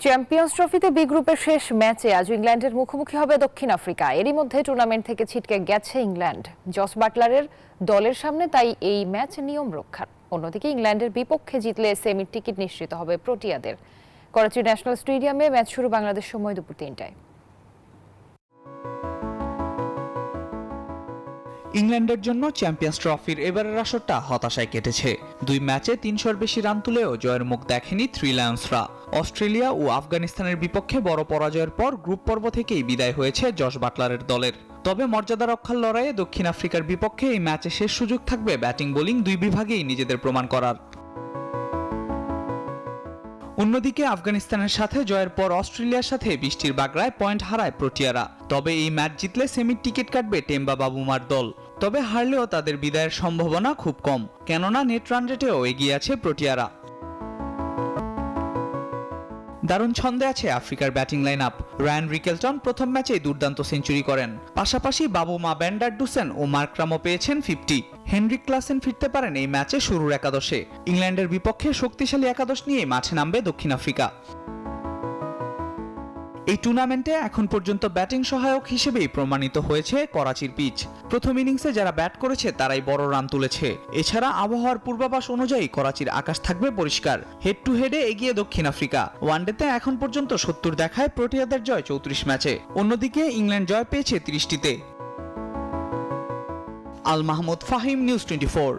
Champions ট্রফিতে B গ্রুপের শেষ ম্যাচে আজ ইংল্যান্ডের মুখোমুখি হবে দক্ষিণ আফ্রিকা। এরই মধ্যে টুর্নামেন্ট থেকে ছিটকে গেছে ইংল্যান্ড। জস বাটলারের দলের সামনে তাই এই ম্যাচ নিয়ম রক্ষার। অন্যদিকে ইংল্যান্ডের বিপক্ষে জিতলে সেমির টিকিট নিশ্চিত হবে প্রোটিয়াদের। করাচি ন্যাশনাল স্টেডিয়ামে ম্যাচ শুরু বাংলাদেশ সময় দুপুর ৩টায়। ইংল্যান্ডের জন্য চ্যাম্পিয়ন্স ট্রফির এবারের আসরটা হতাশায় কেটেছে। ২ ম্যাচে ৩০০-র বেশি রান তুলেও জয়ের মুখ দেখেনি থ্রি লায়ন্সরা। অস্ট্রেলিয়া ও আফগানিস্তানের বিপক্ষে বড় পরাজয়ের পর গ্রুপ পর্ব থেকেই বিদায় হয়েছে জস বাটলারের দলের। তবে মর্যাদা রক্ষার লড়াইয়ে দক্ষিণ আফ্রিকার বিপক্ষে এই ম্যাচে শেষ সুযোগ থাকবে ব্যাটিং বোলিং দুই বিভাগেই নিজেদের প্রমাণ করার। অন্যদিকে আফগানিস্তানের সাথে জয়ের পর অস্ট্রেলিয়ার সাথে বৃষ্টির বাগড়ায় পয়েন্ট হারায় প্রোটিয়ারা। তবে এই ম্যাচ জিতলে সেমির টিকিট কাটবে টেম্বা বাবুমার দল। তবে হারলেও তাদের বিদায়ের সম্ভাবনা খুব কম, কেননা নেট রান রেটেও এগিয়ে আছে প্রোটিয়ারা। দারুণ ছন্দে আছে আফ্রিকার batting line up. Ryan Rickelton প্রথম ম্যাচেই দুর্দান্ত সেঞ্চুরি করেন। পাশাপাশি বাবুমা ভ্যান্ডারডুসেন ও মার্করামও পেয়েছেন 50। হেনরিক ক্লাসেন ফিরতে পারেন এই ম্যাচে শুরুর একাদশে। ইংল্যান্ডের বিপক্ষে শক্তিশালী একাদশ নিয়ে মাঠে নামবে দক্ষিণ আফ্রিকা। এই টুর্নামেন্টে এখন পর্যন্ত ব্যাটিং সহায়ক হিসেবেই প্রমাণিত হয়েছে করাচির পিচ। প্রথম ইনিংসে যারা ব্যাট করেছে তারাই বড় রান তুলেছে। এছাড়া আবহাওয়ার পূর্বাভাস অনুযায়ী করাচির আকাশ থাকবে পরিষ্কার। হেড টু হেডে এগিয়ে দক্ষিণ আফ্রিকা। ওয়ানডেতে এখন পর্যন্ত 70 দেখায় প্রোটিয়াদের জয় 34 ম্যাচে। অন্যদিকে ইংল্যান্ড জয় পেয়েছে 30টিতে। আল মাহমুদ ফাহিম, নিউজ 24।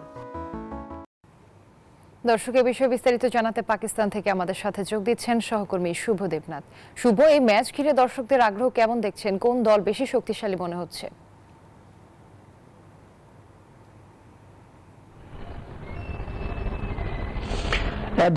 দর্শকের বিষয়ে বিস্তারিত জানাতে পাকিস্তান থেকে আমাদের সাথে যোগ দিচ্ছেন সহকর্মী শুভ দেবনাথ। শুভ, এই ম্যাচ ঘিরে দর্শকদের আগ্রহ কেমন দেখছেন? কোন দল বেশি শক্তিশালী মনে হচ্ছে?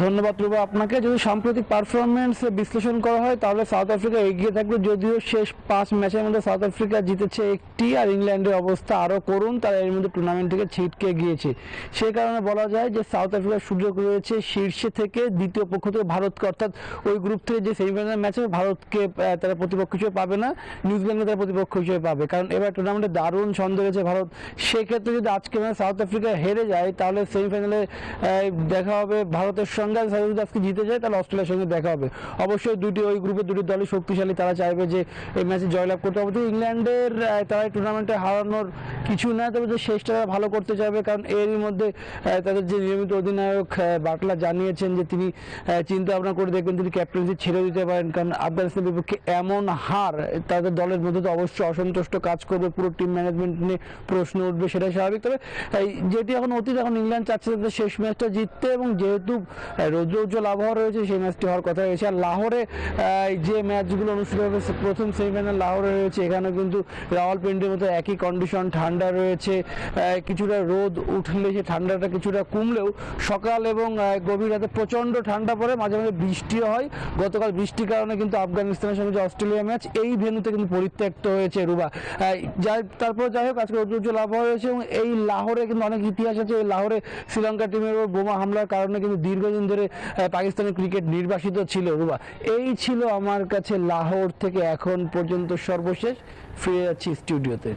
ধন্যবাদ রুবা আপনাকে। যদি সাম্প্রতিক পারফরমেন্স বিশ্লেষণ করা হয় তাহলে সাউথ আফ্রিকা এগিয়ে থাকবে, যদিও শেষ 5 ম্যাচের মধ্যে সাউথ আফ্রিকা জিতেছে 1টি আর ইংল্যান্ডের অবস্থা আরও করুন, তারা এর মধ্যে টুর্নামেন্ট থেকে ছিটকে গিয়েছে। সেই কারণে বলা যায় যে সাউথ আফ্রিকার সুযোগ রয়েছে শীর্ষে থেকে দ্বিতীয় পক্ষ থেকে ভারতকে, অর্থাৎ ওই গ্রুপ থেকে যে সেমিফাইনাল ম্যাচে ভারতকে তারা প্রতিপক্ষ হিসেবে পাবে না, নিউজিল্যান্ডকে তারা প্রতিপক্ষ হিসেবে পাবে, কারণ এবার টুর্নামেন্টে দারুণ ছন্দ রয়েছে ভারত। সেক্ষেত্রে যদি আজকে ম্যাচ সাউথ আফ্রিকা হেরে যায় তাহলে সেমিফাইনালে দেখা হবে ভারতের সঙ্গে। যদি আজকে জিতে যায় তাহলে অস্ট্রেলিয়ার সঙ্গে দেখা হবে। অবশ্যই ওই গ্রুপের দুটি দলই শক্তিশালী, তারা চাইবে যে এই ম্যাচে জয়লাভ করতে হবে। ইংল্যান্ডের তারা এই টুর্নামেন্টে হারানোর কিছু না, তবে যে শেষটা তারা ভালো করতে চাইবে, কারণ এরই মধ্যে তাদের যে নিয়মিত অধিনায়ক বাটলার জানিয়েছেন যে তিনি চিন্তা ভাবনা করে দেখবেন তিনি ক্যাপ্টেন্সি ছেড়ে দিতে পারেন, কারণ আফগানিস্তানের বিপক্ষে এমন হার তাদের দলের মধ্যে তো অবশ্যই অসন্তুষ্ট কাজ করবে, পুরো টিম ম্যানেজমেন্ট নিয়ে প্রশ্ন উঠবে, সেটাই স্বাভাবিক। তবে যেটি এখন অতীত, এখন ইংল্যান্ড চাচ্ছে তাদের শেষ ম্যাচটা জিততে, এবং যেহেতু রৌদ্র উজ্জ্বল আবহাওয়া রয়েছে সেই ম্যাচটি হওয়ার কথা রয়েছে। আর লাহোরে যে ম্যাচগুলো অনুষ্ঠিত হবে, প্রথম সেমিফাইনাল লাহোরে রয়েছে, এখানেও কিন্তু রাওয়ালপিন্ডির মতো একই কন্ডিশন, ঠান্ডা রয়েছে। কিছুটা রোদ উঠলে সে ঠান্ডাটা কিছুটা কমলেও সকাল এবং গভীর রাতে প্রচণ্ড ঠান্ডা পড়ে, মাঝে মাঝে বৃষ্টিও হয়। গতকাল বৃষ্টির কারণে কিন্তু আফগানিস্তানের সঙ্গে যে অস্ট্রেলিয়া ম্যাচ এই ভেন্যুতে কিন্তু পরিত্যক্ত হয়েছে রুবা। তারপর যাই হোক, আজকে রৌদ্র উজ্জ্বল আবহাওয়া রয়েছে এবং এই লাহোরে কিন্তু অনেক ইতিহাস আছে। এই লাহোরে শ্রীলঙ্কা টিমের উপর বোমা হামলার কারণে কিন্তু দীর্ঘদিন ধরে পাকিস্তানের ক্রিকেট নির্বাসিত ছিল রুবা। এই ছিল আমার কাছে লাহোর থেকে এখন পর্যন্ত সর্বশেষ। ফিরে যাচ্ছি স্টুডিওতে।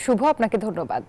শুভ, আপনাকে ধন্যবাদ।